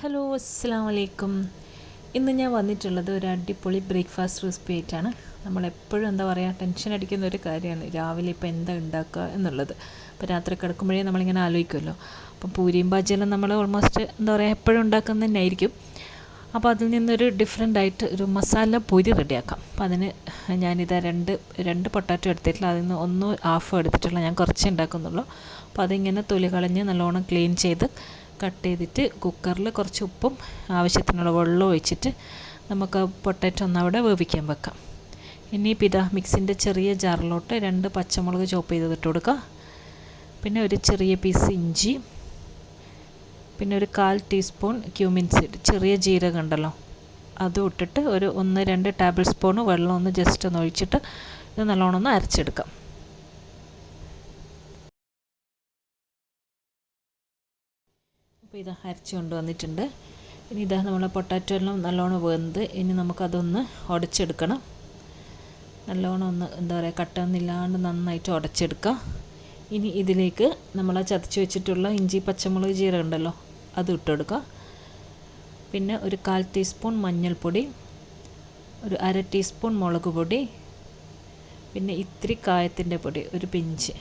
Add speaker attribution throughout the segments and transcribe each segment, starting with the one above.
Speaker 1: Hello, അസ്സലാമു അലൈക്കും. ഇന്ന് ഞാൻ വന്നിട്ടുള്ളത് ഒരു അടിപൊളി ബ്രേക്ക്ഫാസ്റ്റ് റെസിപ്പി ആയിട്ടാണ്. നമ്മളെപ്പോഴും എന്താ പറയുക, ടെൻഷൻ അടിക്കുന്ന ഒരു കാര്യമാണ് രാവിലെ ഇപ്പോൾ എന്താ ഉണ്ടാക്കുക എന്നുള്ളത്. അപ്പോൾ രാത്രി കിടക്കുമ്പോഴേ നമ്മളിങ്ങനെ ആലോചിക്കുമല്ലോ. അപ്പോൾ പൂരിയും ബാജിയെല്ലാം നമ്മൾ ഓൾമോസ്റ്റ് എന്താ പറയുക എപ്പോഴും ഉണ്ടാക്കുന്നത് തന്നെ ആയിരിക്കും. അപ്പോൾ അതിൽ നിന്നൊരു ഡിഫറെൻ്റ് ആയിട്ട് ഒരു മസാല പൂരി റെഡിയാക്കാം. അപ്പോൾ അതിന് ഞാനിതാ രണ്ട് പൊട്ടാറ്റോ എടുത്തിട്ടില്ല. അതിൽ നിന്ന് ഒന്ന് ഹാഫ് എടുത്തിട്ടുള്ള ഞാൻ കുറച്ച് ഉണ്ടാക്കുന്നുള്ളൂ. അപ്പോൾ അതിങ്ങനെ തൊലി കളഞ്ഞ് നല്ലോണം ക്ലീൻ ചെയ്ത് കട്ട് ചെയ്തിട്ട് കുക്കറിൽ കുറച്ച് ഉപ്പും ആവശ്യത്തിനുള്ള വെള്ളം ഒഴിച്ചിട്ട് നമുക്ക് പൊട്ടാറ്റോ ഒന്നവിടെ വേവിക്കാൻ വെക്കാം. ഇനിയിപ്പോൾ ഇതാ മിക്സിൻ്റെ ചെറിയ ജാറിലോട്ട് 2 പച്ചമുളക് ചോപ്പ് ചെയ്തിട്ട് കൊടുക്കുക. പിന്നെ ഒരു ചെറിയ പീസ് ഇഞ്ചി, പിന്നെ ഒരു 1/4 ടീസ്പൂൺ ക്യൂമിൻ സീഡ്, ചെറിയ ജീരകം ഉണ്ടല്ലോ, അതും ഇട്ടിട്ട് ഒരു 1-2 ടേബിൾ സ്പൂൺ വെള്ളം ഒന്ന് ജസ്റ്റ് ഒന്ന് ഒഴിച്ചിട്ട് ഇത് നല്ലോണം ഒന്ന് അരച്ചെടുക്കാം. അപ്പോൾ ഇതാ അരച്ച് കൊണ്ടുവന്നിട്ടുണ്ട്. ഇനി ഇതാ നമ്മളെ പൊട്ടാറ്റോ എല്ലാം നല്ലോണം വെന്ത് ഇനി നമുക്കതൊന്ന് ഉടച്ചെടുക്കണം. നല്ലോണം ഒന്ന് എന്താ പറയുക കട്ടൊന്നുമില്ലാണ്ട് നന്നായിട്ട് ഉടച്ചെടുക്കുക. ഇനി ഇതിലേക്ക് നമ്മൾ ചതച്ച് വെച്ചിട്ടുള്ള ഇഞ്ചി പച്ചമുളക് ജീരകം ഉണ്ടല്ലോ അത് ഇട്ടെടുക്കുക. പിന്നെ ഒരു 1/4 ടീസ്പൂൺ മഞ്ഞൾപ്പൊടി, ഒരു 1/2 ടീസ്പൂൺ മുളക് പൊടി, പിന്നെ ഇത്തിരി കായത്തിൻ്റെ പൊടി, ഒരു പിഞ്ച്.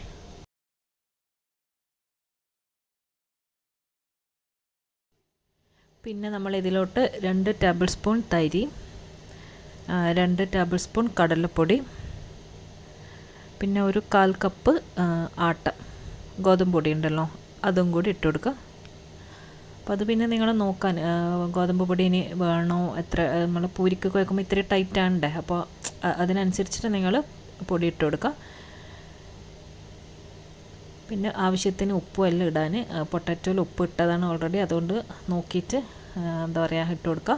Speaker 1: പിന്നെ നമ്മൾ ഇതിലോട്ട് 2 ടേബിൾ സ്പൂൺ തൈര്, 2 ടേബിൾ സ്പൂൺ കടലപ്പൊടി, പിന്നെ ഒരു 1/4 കപ്പ് ഗോതമ്പ് പൊടി ഉണ്ടല്ലോ അതും കൂടി ഇട്ട് കൊടുക്കുക. അപ്പോൾ അത് പിന്നെ നിങ്ങൾ നോക്കാൻ ഗോതമ്പ് പൊടി ഇനി വേണോ, എത്ര നമ്മൾ പൂരിക്ക് കുഴക്കുമ്പോൾ ഇത്തിരി ടൈറ്റാണ്ടേ, അപ്പോൾ അതിനനുസരിച്ചിട്ട് നിങ്ങൾ പൊടി ഇട്ട് കൊടുക്കുക. പിന്നെ ആവശ്യത്തിന് ഉപ്പും എല്ലാം ഇടാൻ, പൊട്ടാറ്റോയിൽ ഉപ്പ് ഇട്ടതാണ് ഓൾറെഡി, അതുകൊണ്ട് നോക്കിയിട്ട് എന്താ പറയുക ഇട്ട് കൊടുക്കുക.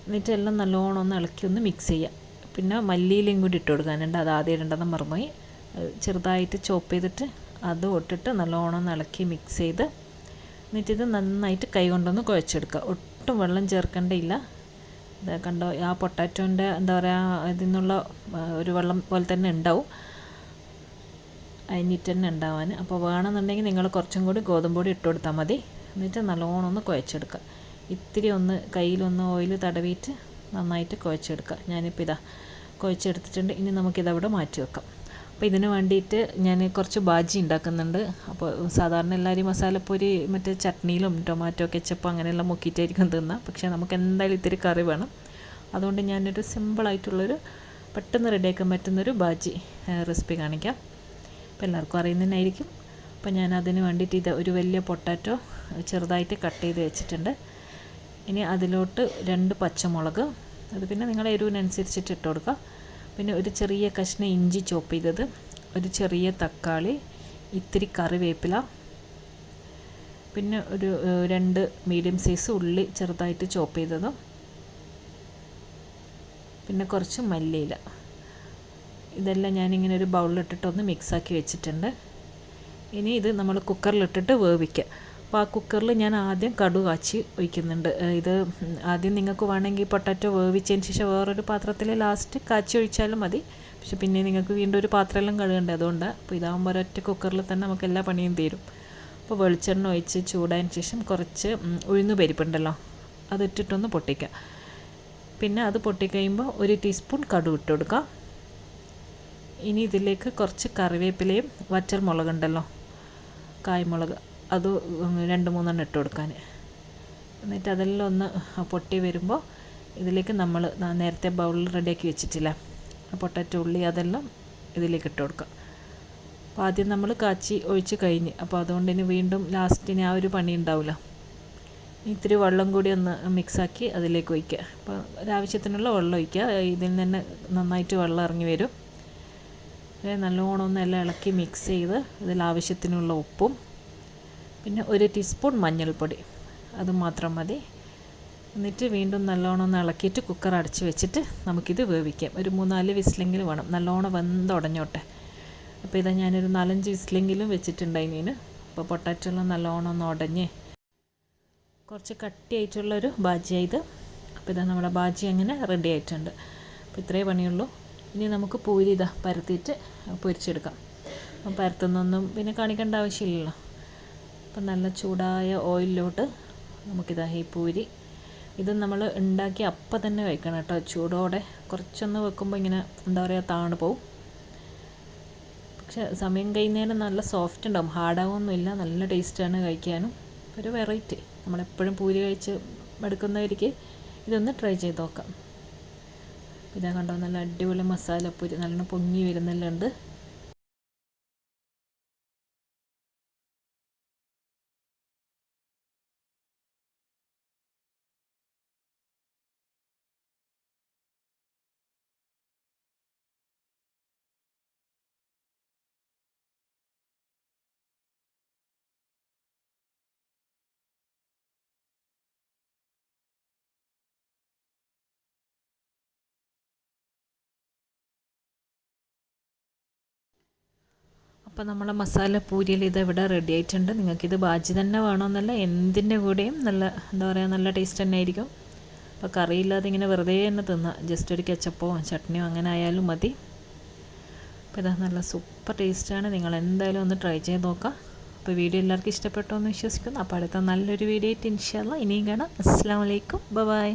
Speaker 1: എന്നിട്ട് എല്ലാം നല്ലോണം ഒന്ന് ഇളക്കി ഒന്ന് മിക്സ് ചെയ്യുക. പിന്നെ മല്ലിയിലയും കൂടി ഇട്ട് കൊടുക്കാനുണ്ട്, അത് ആദ്യം ഇടേണ്ടതെന്ന് മറന്നുപോയി. ചെറുതായിട്ട് ചോപ്പ് ചെയ്തിട്ട് അതും ഇട്ടിട്ട് നല്ലോണം ഒന്ന് ഇളക്കി മിക്സ് ചെയ്ത് എന്നിട്ടിത് നന്നായിട്ട് കൈ കൊണ്ടൊന്ന് കുഴച്ചെടുക്കുക. ഒട്ടും വെള്ളം ചേർക്കേണ്ടയില്ല. ഇത് കണ്ടോ, ആ പൊട്ടാറ്റോൻ്റെ എന്താ പറയുക ഇതിൽ നിന്നുള്ള ഒരു വെള്ളം പോലെ തന്നെ ഉണ്ടാവും, അരിഞ്ഞിട്ട് തന്നെ ഉണ്ടാവാൻ. അപ്പോൾ വേണമെന്നുണ്ടെങ്കിൽ നിങ്ങൾ കുറച്ചും കൂടി ഗോതമ്പ് പൊടി ഇട്ട് കൊടുത്താൽ മതി. എന്നിട്ട് നല്ലോണം ഒന്ന് കുഴച്ചെടുക്കുക. ഇത്തിരി ഒന്ന് കയ്യിലൊന്ന് ഓയിൽ തടവിയിട്ട് നന്നായിട്ട് കുഴച്ചെടുക്കുക. ഞാനിപ്പോൾ ഇതാ കുഴച്ചെടുത്തിട്ടുണ്ട്. ഇനി നമുക്കിതവിടെ മാറ്റി വെക്കാം. അപ്പോൾ ഇതിന് വേണ്ടിയിട്ട് ഞാൻ കുറച്ച് ബാജി ഉണ്ടാക്കുന്നുണ്ട്. അപ്പോൾ സാധാരണ എല്ലാവരും മസാലപ്പൊരി മറ്റേ ചട്നിയിലും ടൊമാറ്റോ കെച്ചപ്പ് അങ്ങനെയെല്ലാം മുക്കിയിട്ടായിരിക്കും തിന്നുക. പക്ഷേ നമുക്ക് എന്തായാലും ഇത്തിരി കറി വേണം. അതുകൊണ്ട് ഞാനൊരു സിമ്പിളായിട്ടുള്ളൊരു പെട്ടെന്ന് റെഡിയാക്കാൻ പറ്റുന്നൊരു ബാജി റെസിപ്പി കാണിക്കാം. അപ്പോൾ എല്ലാവർക്കും അറിയുന്നതിനായിരിക്കും. അപ്പോൾ ഞാൻ അതിന് വേണ്ടിയിട്ട് ഇത് ഒരു വലിയ പൊട്ടാറ്റോ ചെറുതായിട്ട് കട്ട് ചെയ്ത് വെച്ചിട്ടുണ്ട്. ഇനി അതിലോട്ട് 2 പച്ചമുളക്, അത് പിന്നെ നിങ്ങളുടെ എരിവിനനുസരിച്ചിട്ട് ഇട്ട് കൊടുക്കുക. പിന്നെ ഒരു ചെറിയ കഷ്ണം ഇഞ്ചി ചോപ്പ് ചെയ്തത്, ഒരു ചെറിയ തക്കാളി, ഇത്തിരി കറിവേപ്പില, പിന്നെ ഒരു 2 മീഡിയം സൈസ് ഉള്ളി ചെറുതായിട്ട് ചോപ്പ് ചെയ്തതും, പിന്നെ കുറച്ച് മല്ലിയില. ഇതെല്ലാം ഞാനിങ്ങനെ ഒരു ബൗളിലിട്ടിട്ടൊന്ന് മിക്സാക്കി വെച്ചിട്ടുണ്ട്. ഇനി ഇത് നമ്മൾ കുക്കറിലിട്ടിട്ട് വേവിക്കുക. അപ്പോൾ ആ കുക്കറിൽ ഞാൻ ആദ്യം കടു കാച്ചി ഒഴിക്കുന്നുണ്ട്. ഇത് ആദ്യം നിങ്ങൾക്ക് വേണമെങ്കിൽ പൊട്ടാറ്റോ വേവിച്ചതിന് ശേഷം വേറൊരു പാത്രത്തിൽ ലാസ്റ്റ് കാച്ചി ഒഴിച്ചാലും മതി. പക്ഷെ പിന്നെ നിങ്ങൾക്ക് വീണ്ടും ഒരു പാത്രമെല്ലാം കഴുകണ്ടേ, അതുകൊണ്ട് അപ്പോൾ ഇതാകുമ്പോൾ ഒരൊറ്റ കുക്കറിൽ തന്നെ നമുക്ക് എല്ലാ പണിയും തീരും. അപ്പോൾ വെളിച്ചെണ്ണ ഒഴിച്ച് ചൂടായതിന് ശേഷം കുറച്ച് ഉഴുന്ന് പരിപ്പുണ്ടല്ലോ അതിട്ടിട്ടൊന്ന് പൊട്ടിക്കുക. പിന്നെ അത് പൊട്ടിക്കഴിയുമ്പോൾ 1 ടീസ്പൂൺ കടുക് ഇട്ട് കൊടുക്കുക. ഇനി ഇതിലേക്ക് കുറച്ച് കറിവേപ്പിലയും വറ്റൽ മുളകുണ്ടല്ലോ കായ്മുളക്, അത് 2-3 ഇട്ട് കൊടുക്കാൻ. എന്നിട്ട് അതെല്ലാം ഒന്ന് പൊട്ടി വരുമ്പോൾ ഇതിലേക്ക് നമ്മൾ നേരത്തെ ബൗളിൽ റെഡിയാക്കി വെച്ചിട്ടില്ല പൊട്ടാറ്റോ ഉള്ളി അതെല്ലാം ഇതിലേക്ക് ഇട്ട് കൊടുക്കുക. അപ്പോൾ ആദ്യം നമ്മൾ കാച്ചി ഒഴിച്ച് കഴിഞ്ഞ്, അപ്പോൾ അതുകൊണ്ട് ഇനി വീണ്ടും ലാസ്റ്റിന് ആ ഒരു പണി ഉണ്ടാവില്ല. ഇത്തിരി വെള്ളം കൂടി ഒന്ന് മിക്സാക്കി അതിലേക്ക് ഒഴിക്കുക. അപ്പോൾ ഒരാവശ്യത്തിനുള്ള വെള്ളം ഒഴിക്കുക. ഇതിൽ നിന്ന് നന്നായിട്ട് വെള്ളം ഇറങ്ങി വരും. നല്ലോണം ഒന്ന് എല്ലാം ഇളക്കി മിക്സ് ചെയ്ത് ഇതിൽ ആവശ്യത്തിനുള്ള ഉപ്പും പിന്നെ 1 ടീസ്പൂൺ മഞ്ഞൾപ്പൊടി അത് മാത്രം മതി. എന്നിട്ട് വീണ്ടും നല്ലോണം ഒന്ന് ഇളക്കിയിട്ട് കുക്കർ അടച്ച് വെച്ചിട്ട് നമുക്കിത് വേവിക്കാം. ഒരു 3-4 വിസിലെങ്കിലും വേണം, നല്ലോണം വെന്തുടഞ്ഞോട്ടെ. അപ്പോൾ ഇതാ ഞാനൊരു 4-5 വിസിലെങ്കിലും വെച്ചിട്ടുണ്ടായിന്. അപ്പോൾ പൊട്ടാറ്റോ എല്ലാം നല്ലോണം ഒന്ന് ഉടഞ്ഞ് കുറച്ച് കട്ടിയായിട്ടുള്ളൊരു ബാജിയായി ഇത്. അപ്പോൾ ഇതാ നമ്മുടെ ബാജി അങ്ങനെ റെഡി ആയിട്ടുണ്ട്. അപ്പോൾ ഇത്രയേ പണിയുള്ളൂ. ഇനി നമുക്ക് പൂരി ഇതാ പരത്തിയിട്ട് പൊരിച്ചെടുക്കാം. അപ്പം പരത്തുന്നൊന്നും പിന്നെ കാണിക്കേണ്ട ആവശ്യമില്ലല്ലോ. അപ്പം നല്ല ചൂടായ ഓയിലിലോട്ട് നമുക്കിതാ ഈ പൂരി ഇത് നമ്മൾ ഉണ്ടാക്കി അപ്പം തന്നെ വെക്കണം കേട്ടോ, ചൂടോടെ. കുറച്ചൊന്ന് വെക്കുമ്പോൾ ഇങ്ങനെ എന്താ പറയുക താണു പോവും. പക്ഷെ സമയം കഴിയുന്നതിന് നല്ല സോഫ്റ്റ് ഉണ്ടാവും, ഹാർഡാവൊന്നുമില്ല, നല്ല ടേസ്റ്റാണ് കഴിക്കാനും. ഒരു വെറൈറ്റി, നമ്മളെപ്പോഴും പൂരി കഴിച്ച് എടുക്കുന്നവർക്ക് ഇതൊന്ന് ട്രൈ ചെയ്ത് നോക്കാം. ഇതാ കണ്ടോ, നല്ല അടിപൊളി മസാലപ്പൂരി നല്ലോണം പൊങ്ങി വരുന്നുണ്ട്. അപ്പോൾ നമ്മളെ മസാല പൂരിയിൽ ഇതിവിടെ റെഡി ആയിട്ടുണ്ട്. നിങ്ങൾക്കിത് ബാജി തന്നെ വേണമെന്നല്ല, എന്തിൻ്റെ കൂടെയും നല്ല എന്താ പറയുക നല്ല ടേസ്റ്റ് തന്നെ ആയിരിക്കും. അപ്പോൾ കറിയില്ലാതെ ഇങ്ങനെ വെറുതെ തന്നെ തിന്നാം, ജസ്റ്റ് ഒരു കെച്ചപ്പോ ചട്നിയോ അങ്ങനെ ആയാലും മതി. അപ്പോൾ ഇതാ നല്ല സൂപ്പർ ടേസ്റ്റാണ്, നിങ്ങൾ എന്തായാലും ഒന്ന് ട്രൈ ചെയ്ത് നോക്കാം. അപ്പോൾ വീഡിയോ എല്ലാവർക്കും ഇഷ്ടപ്പെട്ടോ എന്ന് വിശ്വസിക്കുന്നു. അപ്പോൾ അടുത്ത നല്ലൊരു വീഡിയോ ആയിട്ട് ഇൻഷാ അല്ലാഹ് ഇനിയും കാണാം. അസ്സലാമു അലൈക്കും, ബൈ.